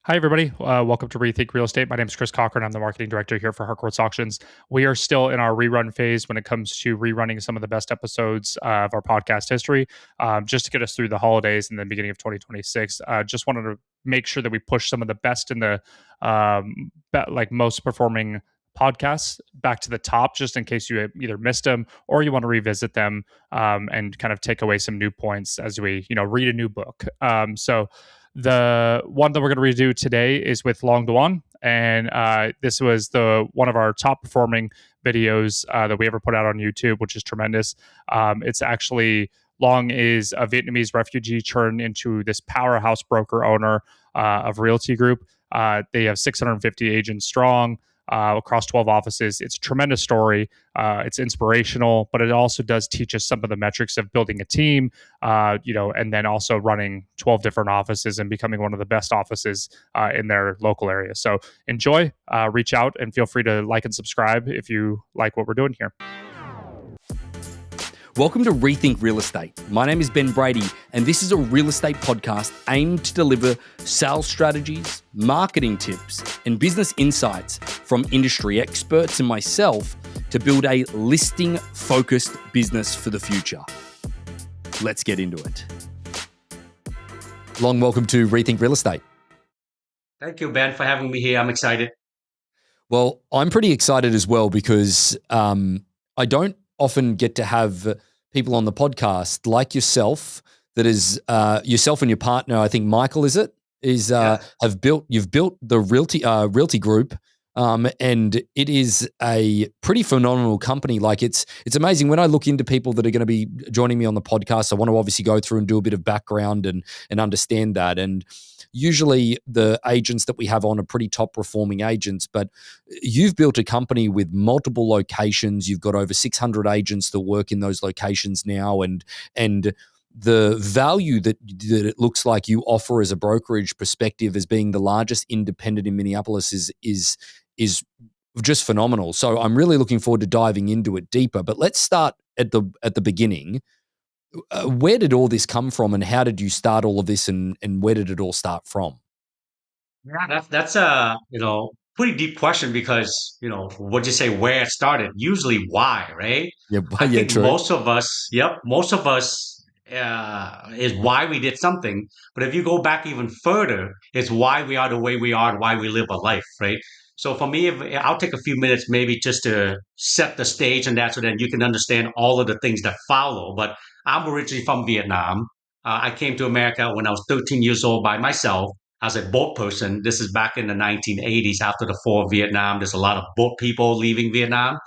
Hi, everybody. Welcome to Rethink Real Estate. My name is Chris Cochran. I'm the marketing director here for Harcourts Auctions. We are still in our rerun phase when it comes to rerunning some of the best episodes of our podcast history, just to get us through the holidays and the beginning of 2026. Just wanted to make sure that we push some of the best in the most performing podcasts back to the top, just in case you either missed them or you want to revisit them and kind of take away some new points as we, read a new book. So the one that we're going to redo today is with Long Doan, and this was one of our top performing videos that we ever put out on YouTube, which is tremendous. It's actually Long is a Vietnamese refugee turned into this powerhouse broker owner of Realty Group. They have 650 agents strong. Across 12 offices. It's a tremendous story. It's inspirational, but it also does teach us some of the metrics of building a team, and then also running 12 different offices and becoming one of the best offices in their local area. So enjoy, reach out, and feel free to like and subscribe if you like what we're doing here. Welcome to Rethink Real Estate. My name is Ben Brady, and this is a real estate podcast aimed to deliver sales strategies, marketing tips, and business insights from industry experts and myself to build a listing-focused business for the future. Let's get into it. Long, welcome to Rethink Real Estate. Thank you, Ben, for having me here. I'm excited. Well, I'm pretty excited as well because I don't often get to have people on the podcast like yourself, that is yourself and your partner, I think Michael, you've built the Realty Group, and it is a pretty phenomenal company. Like it's amazing when I look into people that are going to be joining me on the podcast. I want to obviously go through and do a bit of background and understand that. And usually the agents that we have on are pretty top performing agents, but you've built a company with multiple locations. You've got over 600 agents that work in those locations now, and the value that it looks like you offer as a brokerage perspective as being the largest independent in Minneapolis is just phenomenal. So I'm really looking forward to diving into it deeper. But let's start at the beginning. Where did all this come from, and how did you start all of this, and where did it all start from? Yeah, that's a pretty deep question because what you say where it started. Usually, why, right? Yeah, I yeah, think true. most of us is why we did something. But if you go back even further, it's why we are the way we are and why we live a life, right? So for me, I'll take a few minutes maybe just to set the stage and that so that you can understand all of the things that follow. But I'm originally from Vietnam. I came to America when I was 13 years old by myself as a boat person. This is back in the 1980s after the fall of Vietnam. There's a lot of boat people leaving Vietnam.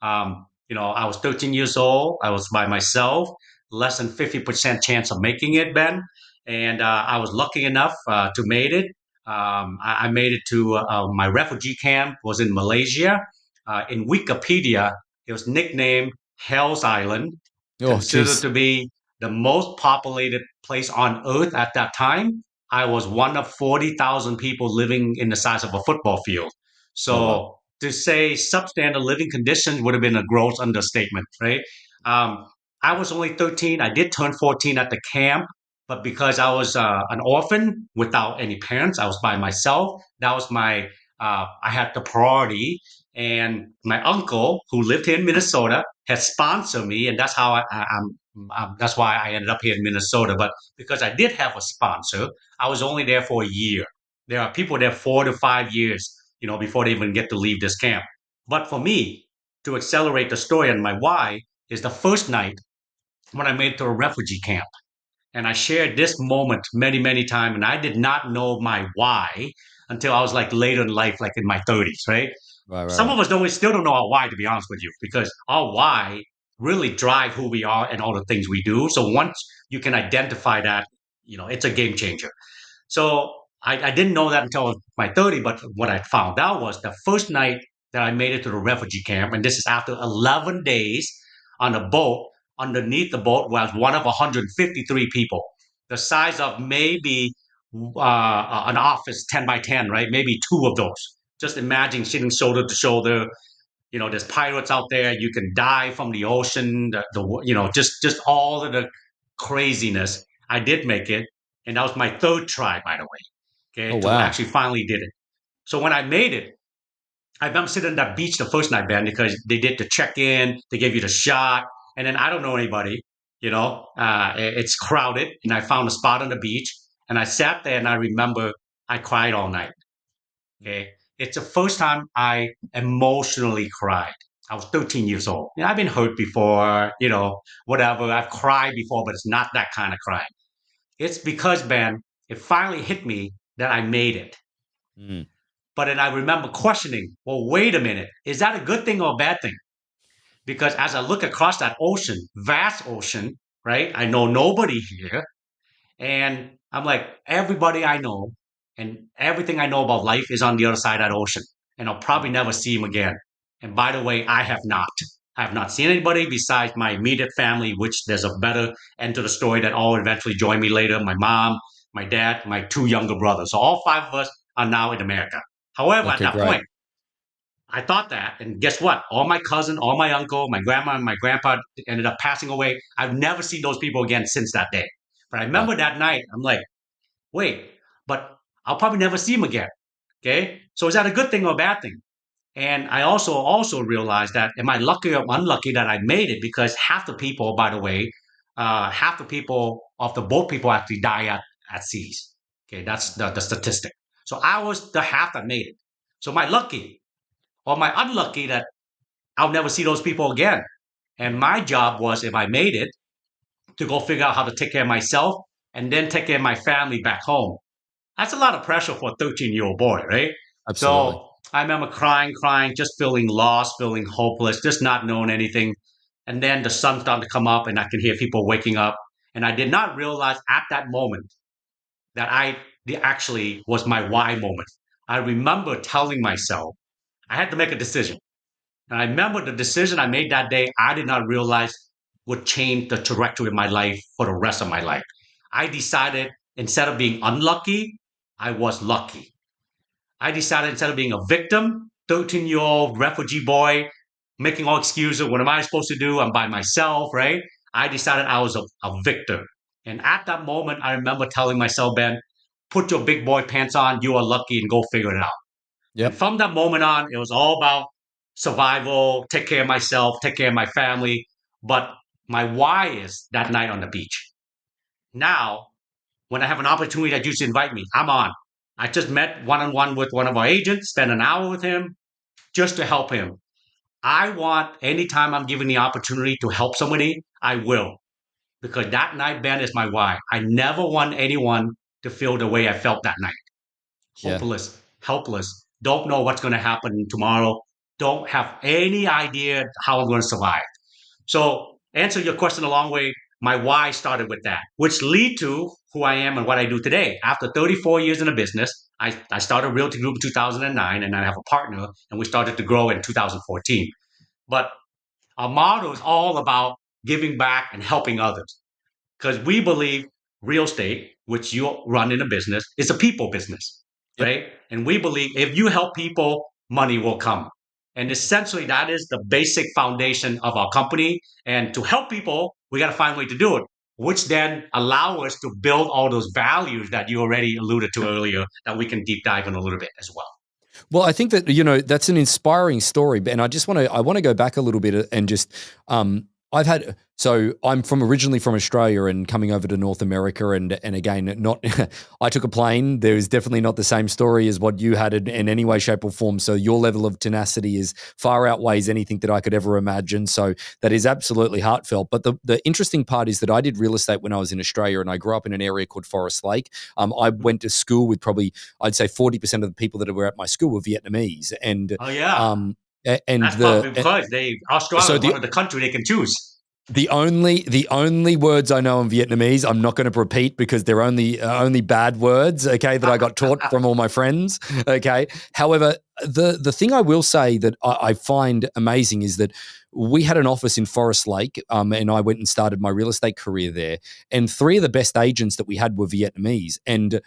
I was 13 years old. I was by myself, less than 50% chance of making it, Ben. And I was lucky enough to made it. I made it to my refugee camp was in Malaysia. In Wikipedia, it was nicknamed Hell's Island, Oh, considered geez. to be the most populated place on earth at that time. I was one of 40,000 people living in the size of a football field. Oh, wow. So to say substandard living conditions would have been a gross understatement, right? Um, I was only 13. I did turn 14 at the camp, but because I was an orphan without any parents, I was by myself. That was I had the priority. And my uncle, who lived here in Minnesota, had sponsored me, and that's how that's why I ended up here in Minnesota. But because I did have a sponsor, I was only there for a year. There are people there 4 to 5 years, before they even get to leave this camp. But for me, to accelerate the story and my why is the first night when I made it to a refugee camp. And I shared this moment many, many times, and I did not know my why until I was like later in life, like in my 30s, right? Right, right, Some right. of us don't still don't know our why, to be honest with you, because our why really drive who we are and all the things we do. So once you can identify that, it's a game changer. So I didn't know that until my 30, but what I found out was the first night that I made it to the refugee camp, and this is after 11 days on a boat. Underneath the boat was one of 153 people, the size of maybe an office 10 by 10, right? Maybe two of those. Just imagine sitting shoulder to shoulder. There's pirates out there. You can die from the ocean. Just all of the craziness. I did make it, and that was my third try, by the way. Oh, okay, to wow. actually finally did it. So when I made it, I remember sitting on that beach the first night, Ben, because they did the check-in, they gave you the shot, and then I don't know anybody, it's crowded, and I found a spot on the beach, and I sat there, and I remember I cried all night. Okay, it's the first time I emotionally cried. I was 13 years old. I've been hurt before, whatever. I've cried before, but it's not that kind of crying. It's because, Ben, it finally hit me that I made it. Mm. But then I remember questioning, well, wait a minute, is that a good thing or a bad thing? Because as I look across that ocean, vast ocean, right? I know nobody here. And I'm like, everybody I know and everything I know about life is on the other side of that ocean. And I'll probably never see him again. And by the way, I have not. I have not seen anybody besides my immediate family, which there's a better end to the story that all eventually join me later. My mom, my dad, my two younger brothers. So all five of us are now in America. However, at Okay, that great. point, I thought that. And guess what? All my cousin, all my uncle, my grandma, and my grandpa ended up passing away. I've never seen those people again since that day. But I Right. remember that night, I'm like, wait, but I'll probably never see him again. Okay. So is that a good thing or a bad thing? And I also realized that am I lucky or unlucky that I made it? Because half the people, by the way, half the people of the boat people actually die at seas. Okay, that's the statistic. So I was the half that made it. So am I lucky or am I unlucky that I'll never see those people again? And my job was, if I made it, to go figure out how to take care of myself and then take care of my family back home. That's a lot of pressure for a 13-year-old boy, right? Absolutely. So I remember crying, just feeling lost, feeling hopeless, just not knowing anything. And then the sun started to come up and I can hear people waking up. And I did not realize at that moment that actually was my why moment. I remember telling myself I had to make a decision. And I remember the decision I made that day, I did not realize would change the trajectory of my life for the rest of my life. I decided instead of being unlucky, I was lucky. I decided instead of being a victim, 13-year-old refugee boy, making all excuses, what am I supposed to do? I'm by myself, right? I decided I was a victor. And at that moment, I remember telling myself, Ben, put your big boy pants on. You are lucky and go figure it out. And Yep. from that moment on, it was all about survival, take care of myself, take care of my family. But my why is that night on the beach. Now, when I have an opportunity that you should invite me, I'm on. I just met one on one with one of our agents, spent an hour with him just to help him. I want anytime I'm given the opportunity to help somebody, I will. Because that night, Ben, is my why. I never want anyone to feel the way I felt that night. Yeah. Hopeless, helpless, don't know what's going to happen tomorrow, don't have any idea how I'm going to survive. So, answer your question a long way. My why started with that, which lead to who I am and what I do today. After 34 years in a business, I started Realty Group in 2009, and I have a partner, and we started to grow in 2014. But our motto is all about giving back and helping others because we believe real estate, which you run in a business, is a people business, Yep. right? And we believe if you help people, money will come. And essentially, that is the basic foundation of our company. And to help people, we got to find a way to do it, which then allow us to build all those values that you already alluded to earlier that we can deep dive in a little bit as well. Well, I think that, that's an inspiring story. And I want to go back a little bit and just, I'm originally from Australia and coming over to North America. And again, I took a plane. There is definitely not the same story as what you had in any way, shape or form. So your level of tenacity is far outweighs anything that I could ever imagine. So that is absolutely heartfelt. But the interesting part is that I did real estate when I was in Australia and I grew up in an area called Forest Lake. I went to school with probably, I'd say 40% of the people that were at my school were Vietnamese. And, Oh, yeah. and That's probably because Australia so is one of the country they can choose. the only words I know in Vietnamese, I'm not going to repeat because they're only bad words, okay, that I got taught from all my friends, okay. However, the thing I will say that I find amazing is that we had an office in Forest Lake, and I went and started my real estate career there. And three of the best agents that we had were Vietnamese, and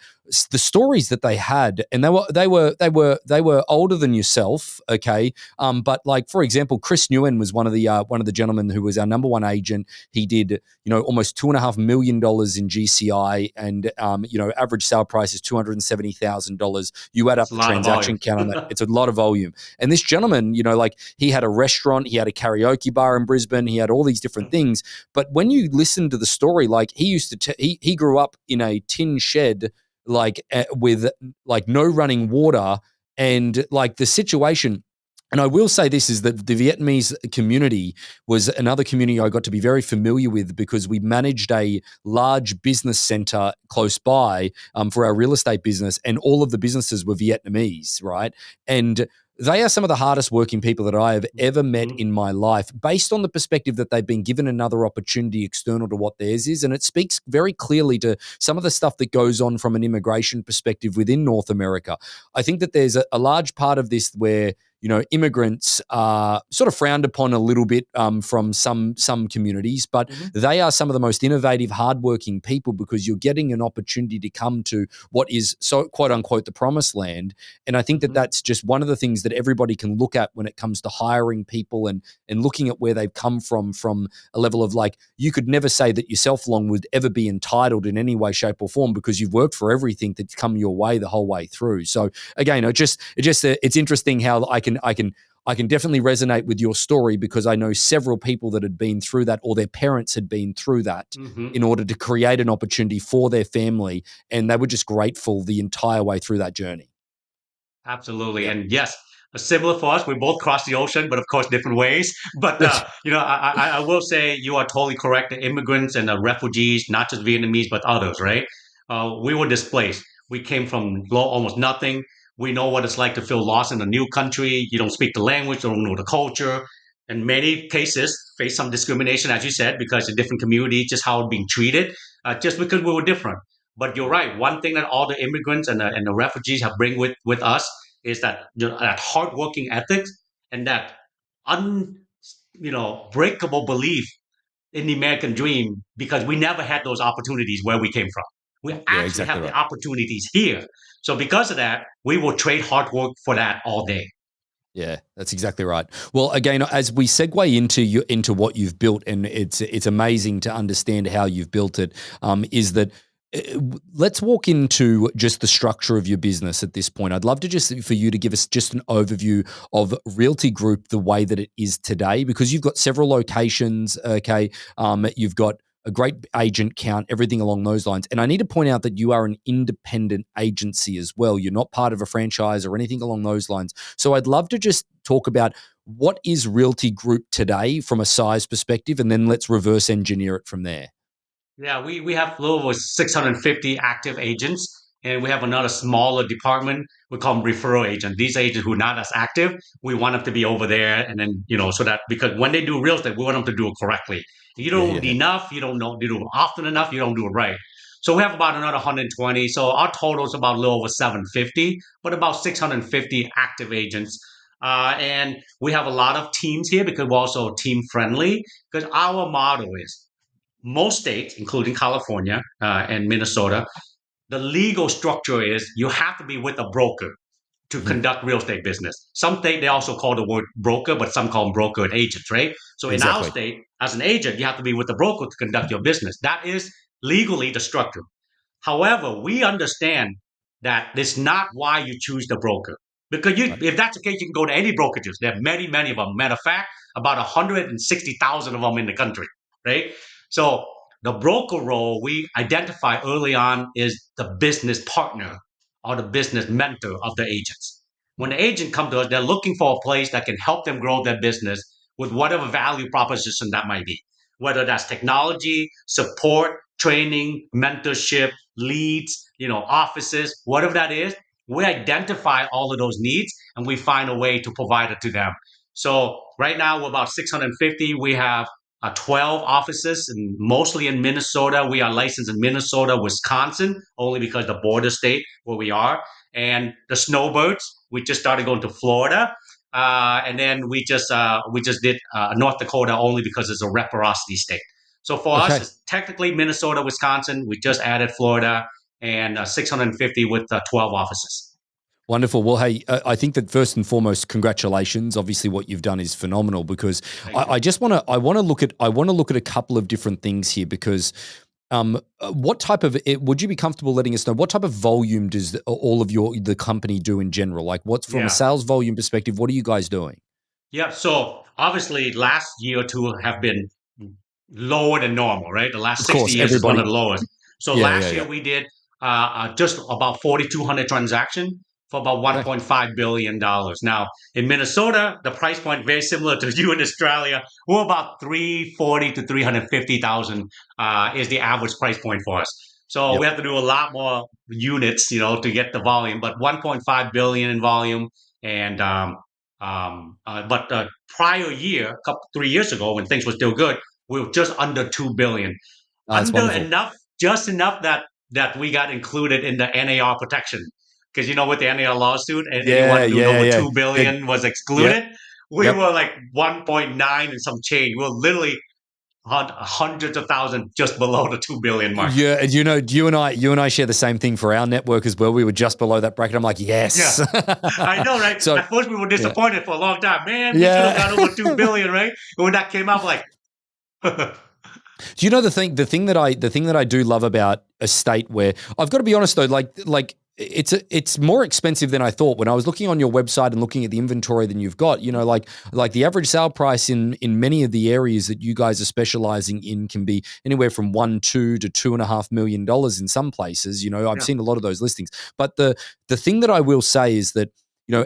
the stories that they had, and they were older than yourself, okay. But like, for example, Chris Nguyen was one of the gentlemen who was our number one agent. He did, almost $2.5 million in GCI, and average sale price is $270,000. You add It's up a the lot of volume. transaction count on that, it's a lot of volume. And this gentleman, like, he had a restaurant, he had a karaoke bar in Brisbane, he had all these different things. But when you listen to the story, like, he used to, he grew up in a tin shed, like, with like no running water, and like the situation. And I will say this is that the Vietnamese community was another community I got to be very familiar with, because we managed a large business center close by for our real estate business, and all of the businesses were Vietnamese, right? And they are some of the hardest working people that I have ever met in my life, based on the perspective that they've been given another opportunity external to what theirs is. And it speaks very clearly to some of the stuff that goes on from an immigration perspective within North America. I think that there's a large part of this where immigrants are sort of frowned upon a little bit from some communities, but they are some of the most innovative, hardworking people, because you're getting an opportunity to come to what is, so quote unquote, the promised land. And I think that that's just one of the things that everybody can look at when it comes to hiring people, and looking at where they've come from a level of, like, you could never say that yourself, Long, would ever be entitled in any way, shape, or form, because you've worked for everything that's come your way the whole way through. So again, it's interesting how I can definitely resonate with your story, because I know several people that had been through that, or their parents had been through that, in order to create an opportunity for their family, and they were just grateful the entire way through that journey. Absolutely. Yeah. And yes, similar for us. We both crossed the ocean, but of course, different ways. But, I will say you are totally correct. The immigrants and the refugees, not just Vietnamese, but others, right? We were displaced. We came from almost nothing. We know what it's like to feel lost in a new country. You don't speak the language, you don't know the culture. In many cases, face some discrimination, as you said, because of different communities, just how it's being treated, just because we were different. But you're right. One thing that all the immigrants and the refugees have bring with us is that that hardworking ethics and that breakable belief in the American dream, because we never had those opportunities where we came from. We Yeah, actually exactly have the right. opportunities here. So because of that, we will trade hard work for that all day. Yeah, that's exactly right. Well, again, as we segue into what you've built, and it's amazing to understand how you've built it, is that let's walk into just the structure of your business at this point. I'd love to for you to give us just an overview of Realty Group, the way that it is today, because you've got several locations. Okay, you've got a great agent count, everything along those lines. And I need to point out that you are an independent agency as well. You're not part of a franchise or anything along those lines. So I'd love to just talk about what is Realty Group today from a size perspective, and then let's reverse engineer it from there. Yeah, we have a little over 650 active agents, and we have another smaller department. We call them referral agents. These agents who are not as active, we want them to be over there, and then so that, because when they do real estate, we want them to do it correctly. You Yeah, don't yeah, enough, you don't know, you do it often enough, you don't do it right. So we have about another 120. So our total is about a little over 750, but about 650 active agents. And we have a lot of teams here because we're also team friendly. Because our model is most states, including California and Minnesota, the legal structure is you have to be with a broker to Mhm. conduct real estate business. Some state they also call the word broker, but some call them broker and agents, right? So in our Exactly. state, as an agent, you have to be with the broker to conduct your business. That is legally the structure. However, we understand that it's not why you choose the broker. Because Right. if that's the case, you can go to any brokerages. There are many, many of them. Matter of fact, about 160,000 of them in the country, right? So the broker role we identify early on is the business partner or the business mentor of the agents. When the agent comes to us, they're looking for a place that can help them grow their business with whatever value proposition that might be, whether that's technology, support, training, mentorship, leads, offices, whatever that is. We identify all of those needs and we find a way to provide it to them. So right now we're about 650. We have 12 offices, and mostly in Minnesota. We are licensed in Minnesota, Wisconsin, only because the border state where we are. And the snowbirds, we just started going to Florida. and then we just did North Dakota only because it's a reciprocity state. So for us, Okay. it's technically Minnesota, Wisconsin. We just added Florida and 650 with 12 offices. Wonderful. Well, hey, I think that first and foremost, congratulations. Obviously, what you've done is phenomenal because Thank you. I just want to I want to look at a couple of different things here because what type of would you be comfortable letting us know what type of volume does all of the company do in general? Like, what's from a Yeah. sales volume perspective? What are you guys doing? Yeah. So obviously, last year or two have been lower than normal, right? The last Of 60 course, years is one of everybody. the lowest. So Yeah, yeah, last yeah. year we did just about 4,200 transactions for about Okay. $1.5 billion. Now in Minnesota, the price point very similar to you in Australia. We're about 340 to 350,000 is the average price point for us. So Yep. we have to do a lot more units, to get the volume. But 1.5 billion in volume, and but prior year, 3 years ago, when things were still good, we were just under 2 billion, That's under wonderful. enough, just enough that we got included in the NAR protection. Because with the NAR lawsuit, and Yeah, anyone doing yeah, over yeah. 2 billion was Yep, excluded. We yep. were like 1.9 and some change. We were literally hundreds of thousands just below the 2 billion mark. Yeah, and you and I share the same thing for our network as well. We were just below that bracket. I'm like, Yeah, yes. I know, right? So At first, we were yeah, disappointed for a long time. Man, we should have got over yeah. 2 billion, right? And when that came out, like, Do you know the thing that I do love about a state where I've got to be honest though, like it's more expensive than I thought when I was looking on your website and looking at the inventory than you've got. Like the average sale price in many of the areas that you guys are specializing in can be anywhere from 1.2 to $2.5 million in some places. I've yeah, seen a lot of those listings. But the thing that I will say is that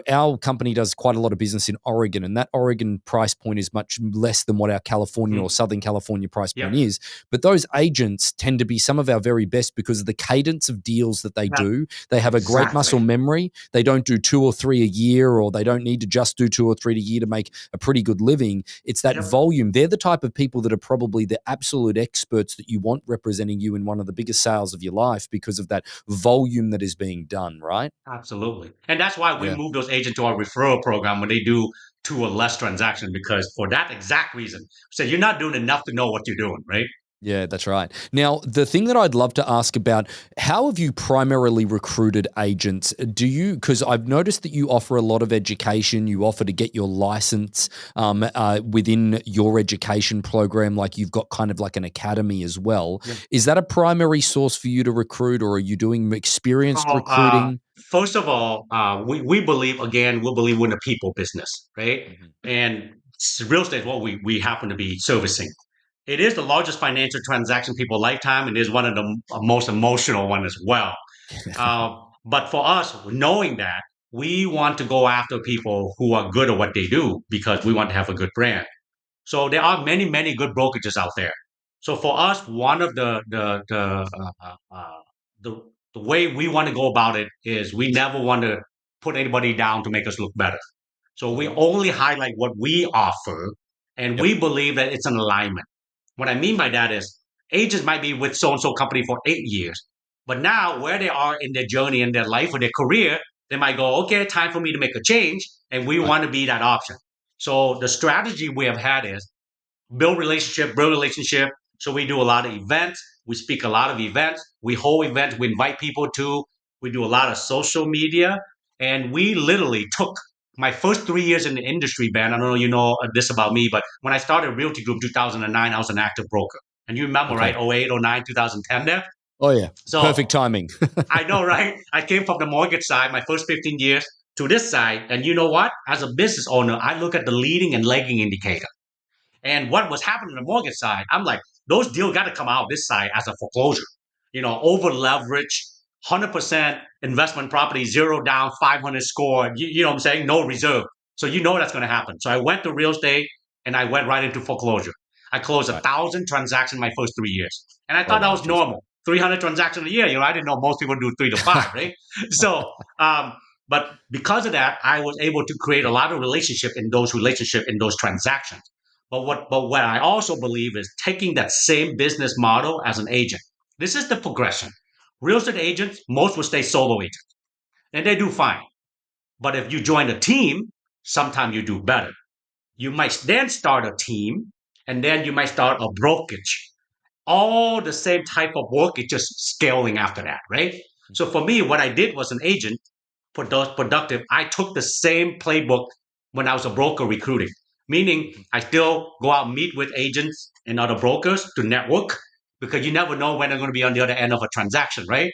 our company does quite a lot of business in Oregon, and that Oregon price point is much less than what our California or mhm, Southern California price point yep, is. But those agents tend to be some of our very best because of the cadence of deals that they yeah, do. They have a great exactly. muscle memory. They don't do 2 or 3 a year, or they don't need to just do 2 or 3 a year to make a pretty good living. It's that Yep. volume. They're the type of people that are probably the absolute experts that you want representing you in one of the biggest sales of your life because of that volume that is being done, right? Absolutely. And that's why we Yeah. move those agents to our referral program when they do two or less transactions, because for that exact reason. So you're not doing enough to know what you're doing, right? Yeah, that's right. Now, the thing that I'd love to ask about, how have you primarily recruited agents? Because I've noticed that you offer a lot of education, you offer to get your license within your education program, like you've got kind of like an academy as well. Yeah. Is that a primary source for you to recruit, or are you doing So, experienced recruiting? first of all, we believe, again, we believe we're in a people business, right? Mhm. And real estate is what we happen to be servicing. It is the largest financial transaction people lifetime, and is one of the most emotional one as well. But for us, knowing that, we want to go after people who are good at what they do because we want to have a good brand. So there are many, many good brokerages out there. So for us, one of the the way we want to go about it is we never want to put anybody down to make us look better. So we Okay. only highlight what we offer, and Yep. we believe that it's an alignment. What I mean by that is agents might be with so and so company for 8 years, but now where they are in their journey, in their life or their career, they might go, okay, time for me to make a change, and we Right. want to be that option. So the strategy we have had is build relationship. So we do a lot of events. We speak a lot of events. We hold events. We invite people to. We do a lot of social media. And we literally took my first 3 years in the industry, Ben. I don't know you know this about me, but when I started Realty Group in 2009, I was an active broker. And you remember, Okay. right? 08, 09, 2010 there. Oh yeah. So Perfect timing. I know, right? I came from the mortgage side, my first 15 years, to this side. And you know what? As a business owner, I look at the leading and lagging indicator. And what was happening on the mortgage side, I'm like, those deals got to come out this side as a foreclosure. Over leverage, 100% investment property, zero down, 500 score. You know what I'm saying? No reserve. So you know that's going to happen. So I went to real estate and I went right into foreclosure. I closed a Right. thousand transactions my first 3 years, and I Oh thought that wow, was geez. normal. 300 transactions a year. I didn't know most people do 3 to 5, right? So, but because of that, I was able to create a lot of relationship in those transactions. But what I also believe is taking that same business model as an agent. This is the progression. Real estate agents, most will stay solo agents, and they do fine. But if you join a team, sometimes you do better. You might then start a team, and then you might start a brokerage. All the same type of work, it's just scaling after that, right? So for me, what I did was an agent, productive. I took the same playbook when I was a broker recruiting, meaning I still go out and meet with agents and other brokers to network because you never know when they're going to be on the other end of a transaction, right?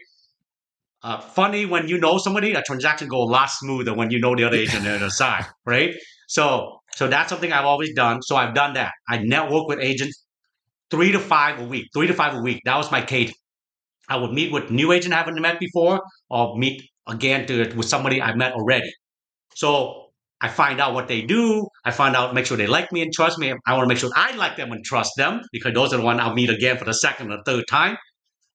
Funny when you know somebody, a transaction go a lot smoother when you know the other agent on the other side, right? So that's something I've always done. So I've done that. I network with agents 3 to 5 a week, 3 to 5 a week. That was my cadence. I would meet with new agent I haven't met before, or meet again with somebody I met already. So I find out what they do. I find out, make sure they like me and trust me. I want to make sure I like them and trust them because those are the ones I'll meet again for the second or third time.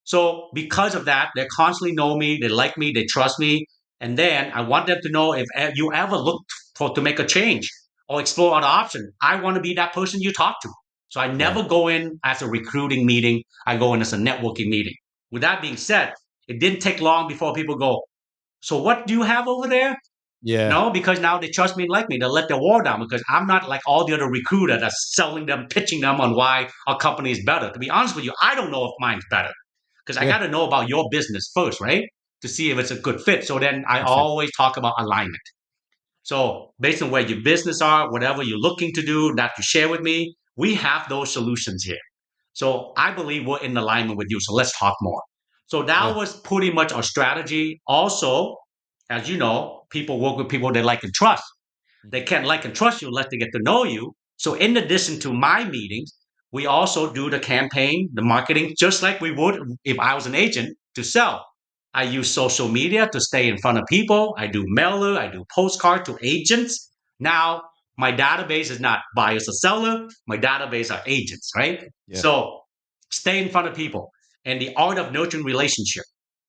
So because of that, they constantly know me, they like me, they trust me. And then I want them to know if you ever look to make a change or explore other options, I want to be that person you talk to. So I never go in as a recruiting meeting. I go in as a networking meeting. With that being said, it didn't take long before people go, so what do you have over there? Yeah. No, because now they trust me and like me. They let their wall down because I'm not like all the other recruiters that's selling them, pitching them on why our company is better. To be honest with you, I don't know if mine's better because I Yeah. got to know about your business first, right? To see if it's a good fit. So then I That's it. always talk about alignment. So based on where your business are, whatever you're looking to do, that you share with me, we have those solutions here. So I believe we're in alignment with you. So let's talk more. So that Yeah. was pretty much our strategy. Also, as you know, people work with people they like and trust. They can't like and trust you unless they get to know you. So in addition to my meetings, we also do the campaign, the marketing, just like we would if I was an agent to sell. I use social media to stay in front of people. I do mailer, I do postcard to agents. Now, my database is not buyers or seller. My database are agents, right? Yeah. So stay in front of people and the art of nurturing relationship.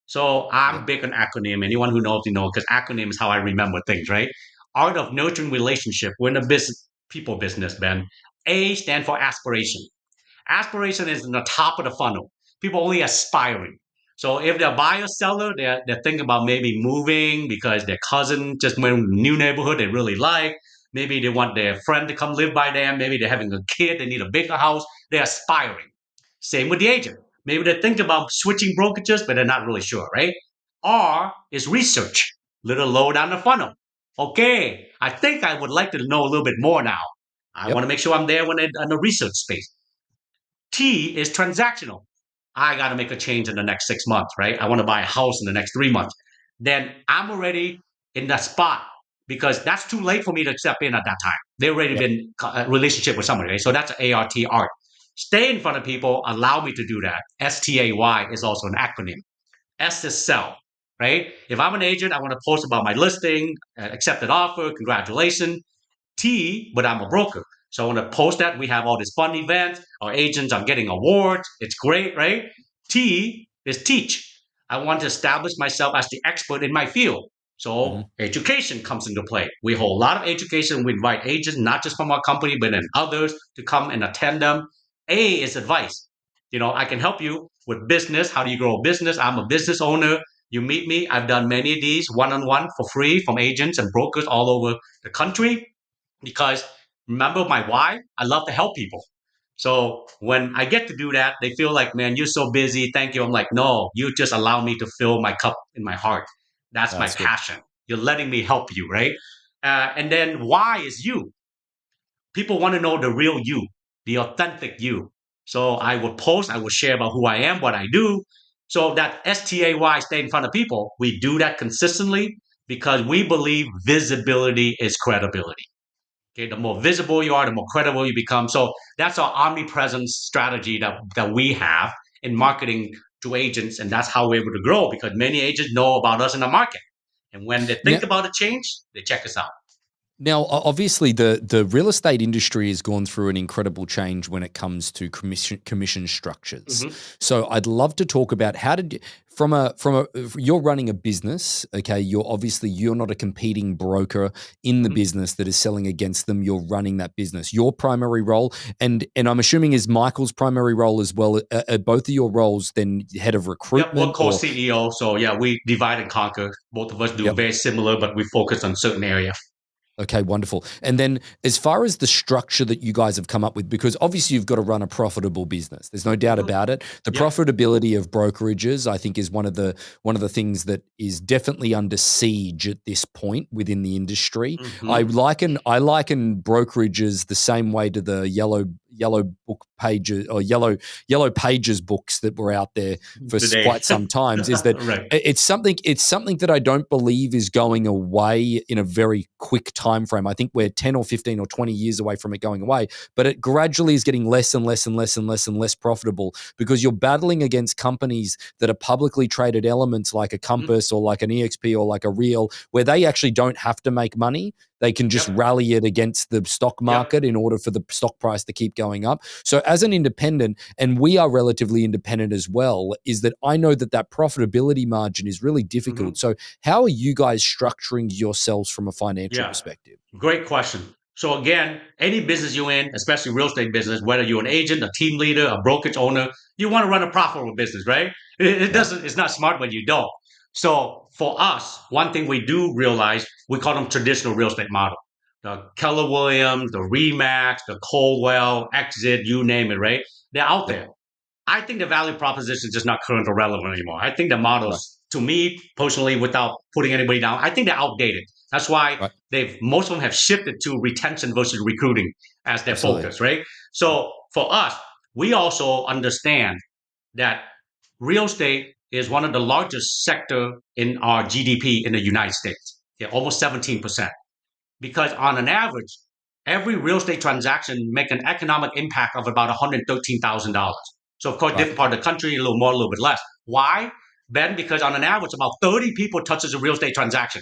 So Yeah. I'm big on acronym. Anyone who knows, you know, because acronym is how I remember things, right? Art of nurturing relationship. We're in a business, people business, Ben. A stand for aspiration. Aspiration is in the top of the funnel. People only aspiring. So if they're a buyer seller, they're thinking about maybe moving because their cousin just went to a new neighborhood they really like. Maybe they want their friend to come live by them. Maybe they're having a kid, they need a bigger house. They're aspiring. Same with the agent. Maybe they're thinking about switching brokerages, but they're not really sure, right? R is research, little low down the funnel. Okay, I think I would like to know a little bit more now. I Yep. want to make sure I'm there when in the research space. T is transactional. I got to make a change in the next 6 months, right? I want to buy a house in the next 3 months. Then I'm already in that spot because that's too late for me to step in at that time. They already Yep. been a relationship with somebody, right? So that's ART art. Stay in front of people, allow me to do that. STAY is also an acronym. S is sell, right? If I'm an agent, I want to post about my listing, accepted offer, congratulations. T, but I'm a broker. So I want to post that. We have all these fun events. Our agents are getting awards. It's great, right? T is teach. I want to establish myself as the expert in my field. Mhm. So education comes into play. We hold a lot of education. We invite agents, not just from our company, but then others to come and attend them. A is advice. You know, I can help you with business. How do you grow a business? I'm a business owner. You meet me. I've done many of these one-on-one for free from agents and brokers all over the country because remember my why? I love to help people. So when I get to do that, they feel like, man, you're so busy. Thank you. I'm like, no, you just allow me to fill my cup in my heart. That's my That's good. passion. You're letting me help you, right? And then why is you. People want to know the real you, the authentic you. So I will post, I will share about who I am, what I do. So that stay in front of people, we do that consistently because we believe visibility is credibility. Okay, the more visible you are, the more credible you become. So that's our omnipresence strategy that we have in marketing to agents, and that's how we're able to grow because many agents know about us in the market. And when they Now, think about a change, they check us out. Obviously, the real estate industry has gone through an incredible change when it comes to commission structures. Mhm. So I'd love to talk about how did you, you're running a business, okay? You're not a competing broker in the Mhm. business that is selling against them. You're running that business. Your primary role, and I'm assuming is Michael's primary role as well. Are both of your roles then head of Yep, we're recruitment or? co-CEO. So yeah, we divide and conquer. Both of us do Yep. very similar, but we focus on certain area. Okay, wonderful. And then as far as the structure that you guys have come up with, because obviously you've got to run a profitable business. There's no doubt about it. The Yep. profitability of brokerages, I think, is one of the things that is definitely under siege at this point within the industry. Mhm. I liken brokerages the same way to the yellow book pages or yellow pages books that were out there for Today. quite some times. Is that Right. it's something that I don't believe is going away in a very quick time frame. I think we're 10 or 15 or 20 years away from it going away, but it gradually is getting less and less and less and less and less profitable because you're battling against companies that are publicly traded elements like a Compass or like an EXP or like a Real, where they actually don't have to make money. They can just rally it against the stock market in order for the stock price to keep going up. So as an independent, and we are relatively independent as well, is that I know that profitability margin is really difficult. So how are you guys structuring yourselves from a financial perspective? Great question. So again, any business you're in, especially real estate business, whether you're an agent, a team leader, a brokerage owner, you want to run a profitable business, right? It's not smart when you don't. So for us, one thing we do realize, we call them traditional real estate model. The Keller Williams, the Remax, the Coldwell, Exit, you name it, right? They're out there. I think the value proposition is just not current or relevant anymore. I think the models, to me personally, without putting anybody down, I think they're outdated. That's why most of them have shifted to retention versus recruiting as their focus, right? So for us, we also understand that real estate is one of the largest sector in our GDP in the United States. Yeah, almost 17%. Because on an average, every real estate transaction make an economic impact of about $113,000. So of course, different part of the country, a little more, a little bit less. Why? Ben, because on an average, about 30 people touches a real estate transaction.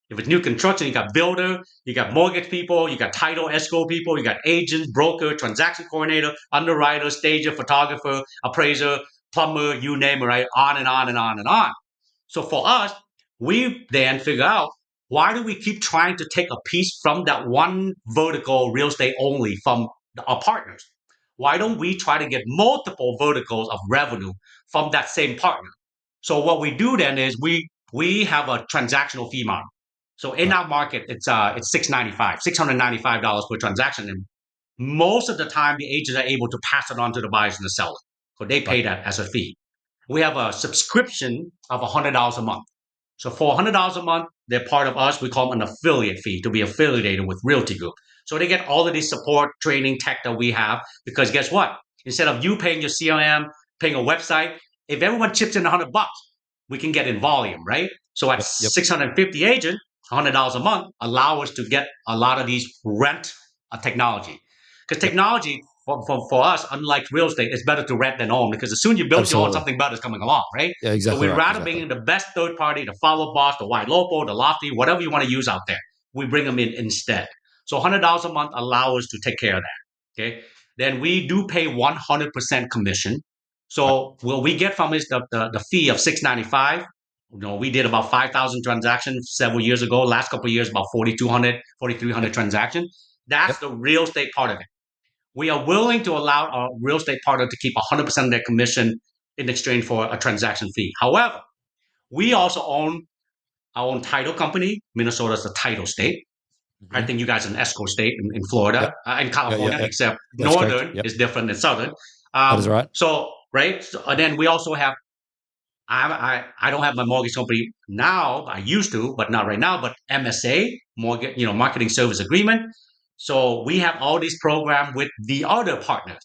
If it's new construction, you got builder, you got mortgage people, you got title escrow people, you got agents, broker, transaction coordinator, underwriter, stager, photographer, appraiser, plumber, you name it, right? On and on and on and on. So for us, we then figure out, why do we keep trying to take a piece from that one vertical real estate only from our partners? Why don't we try to get multiple verticals of revenue from that same partner? So what we do then is we have a transactional fee model. So in our market, it's $695 per transaction, and most of the time the agents are able to pass it on to the buyers and the sellers, so they pay that as a fee. We have a subscription of $100 a month. So for $100 a month, they're part of us. We call them an affiliate fee to be affiliated with Realty Group. So they get all of this support, training, tech that we have. Because guess what? Instead of you paying your CRM, paying a website, if everyone chips in $100, we can get in volume, right? So at 650 agents, $100 a month allow us to get a lot of these rent technology. Because technology for us, unlike real estate, it's better to rent than own, because as soon as you build your own, something better is coming along, right? Yeah, exactly. So we'd rather bring in the best third party, the Follow Boss, the White Local, the Lofty, whatever you want to use out there. We bring them in instead. So $100 a month allow us to take care of that. Okay. Then we do pay 100% commission. So what we get from is the fee of $695. We did about 5,000 transactions several years ago. Last couple of years, about 4,200, 4,300 transactions. That's the real estate part of it. We are willing to allow our real estate partner to keep 100% of their commission in exchange for a transaction fee. However, we also own our own title company. Minnesota is a title state. I think you guys are an escrow state in Florida, in California, except That's Northern is different than Southern. That is right. So, right. So, and then we also have, I don't have my mortgage company now. I used to, but not right now. But MSA, mortgage, marketing service agreement. So we have all these programs with the other partners.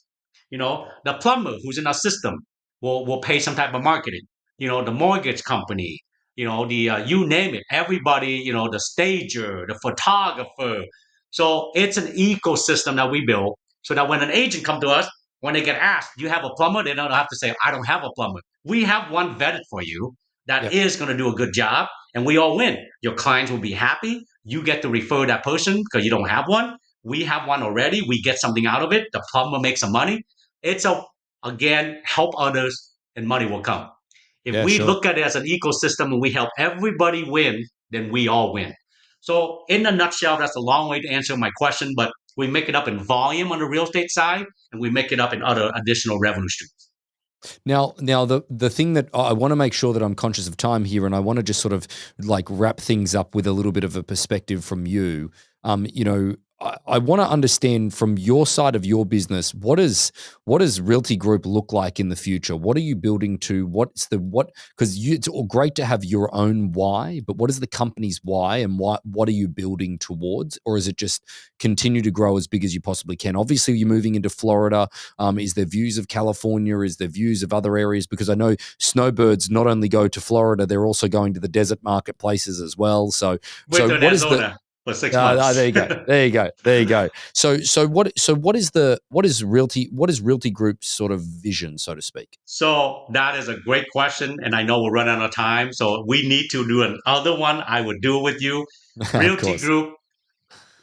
The plumber who's in our system will pay some type of marketing. The mortgage company. The you name it. Everybody. The stager, the photographer. So it's an ecosystem that we build, so that when an agent comes to us, when they get asked, "Do you have a plumber?" They don't have to say, "I don't have a plumber." We have one vetted for you that is going to do a good job, and we all win. Your clients will be happy. You get to refer that person because you don't have one. We have one already. We get something out of it. The plumber makes some money. It's again, help others and money will come. If we look at it as an ecosystem and we help everybody win, then we all win. So in a nutshell, that's a long way to answer my question, but we make it up in volume on the real estate side, and we make it up in other additional revenue streams. Now, the thing that I want to make sure that I'm conscious of time here, and I want to just sort of like wrap things up with a little bit of a perspective from you. I want to understand from your side of your business, what does Realty Group look like in the future? What are you building to? Because it's all great to have your own why, but what is the company's why, and what are you building towards? Or is it just continue to grow as big as you possibly can? Obviously, you're moving into Florida. Is there views of California? Is there views of other areas? Because I know snowbirds not only go to Florida, they're also going to the desert marketplaces as well. So Went to what is the Arizona for 6 months. there you go. There you go. So what is Realty Group's sort of vision, so to speak? So that is a great question, and I know we're running out of time. So we need to do another one. I would do it with you. Of Realty course. Group,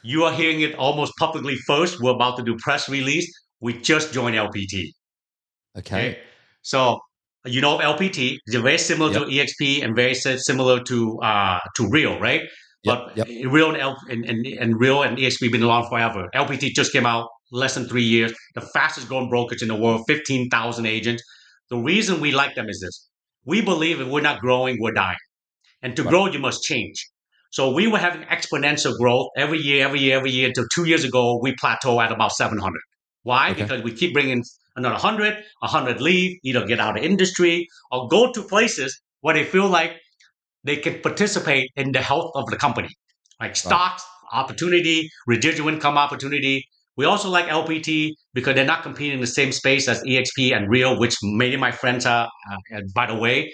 you are hearing it almost publicly first. We're about to do press release. We just joined LPT. Okay. Okay, so you know of LPT. They're very similar Yep. to EXP and very similar to Real, right? But Yep. Real and Real and EXP been around forever. LPT just came out less than 3 years. The fastest growing brokerage in the world, 15,000 agents. The reason we like them is this: we believe if we're not growing, we're dying. And to Right. grow, you must change. So we were having exponential growth every year until 2 years ago, we plateau at about 700. Why? Okay. Because we keep bringing another 100 leave, either get out of industry or go to places where they feel like they can participate in the health of the company, like Right. stocks, opportunity, residual income opportunity. We also like LPT because they're not competing in the same space as EXP and Real, which many of my friends are. And by the way,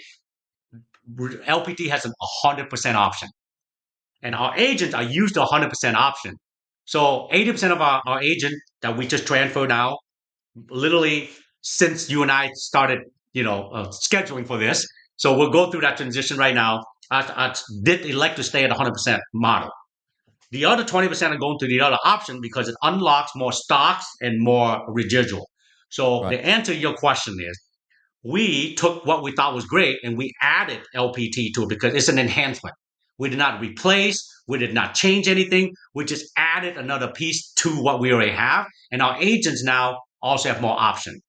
LPT has a 100% option, and our agents are used to 100% option. So 80% of our agent that we just transfer now, literally since you and I started, scheduling for this. So we'll go through that transition right now. I did elect to stay at 100% model. The other 20% are going to the other option because it unlocks more stocks and more residual. So Right. the answer to your question is we took what we thought was great and we added LPT to it because it's an enhancement. We did not replace, we did not change anything. We just added another piece to what we already have. And our agents now also have more options.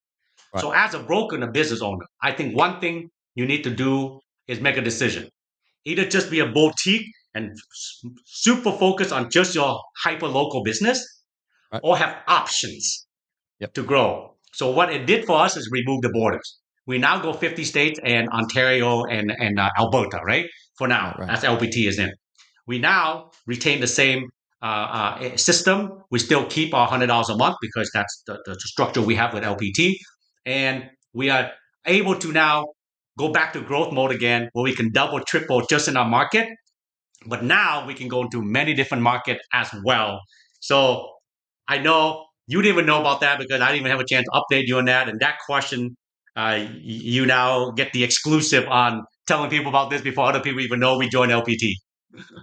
Right. So as a broker and a business owner, I think one thing you need to do is make a decision. Either just be a boutique and super focus on just your hyper local business, Right. or have options Yep. to grow. So what it did for us is remove the borders. We now go 50 states and Ontario and Alberta, right? For now, Right. as LPT is in. We now retain the same system. We still keep our $100 a month because that's the structure we have with LPT. And we are able to now go back to growth mode again, where we can double, triple just in our market. But now we can go into many different markets as well. So I know you didn't even know about that because I didn't even have a chance to update you on that. And that question, you now get the exclusive on telling people about this before other people even know we joined LPT.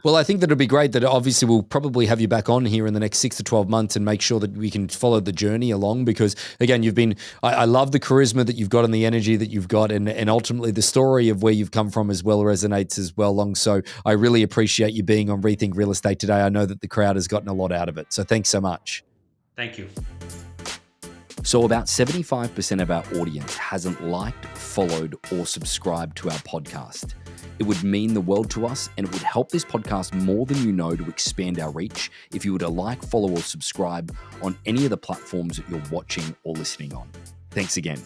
Well, I think that it'd be great that obviously we'll probably have you back on here in the next 6 to 12 months and make sure that we can follow the journey along because, again, I love the charisma that you've got and the energy that you've got and ultimately the story of where you've come from as well resonates as well, Long. So I really appreciate you being on Rethink Real Estate today. I know that the crowd has gotten a lot out of it. So thanks so much. Thank you. So about 75% of our audience hasn't liked, followed, or subscribed to our podcast. It would mean the world to us, and it would help this podcast more than you know to expand our reach if you were to like, follow, or subscribe on any of the platforms that you're watching or listening on. Thanks again.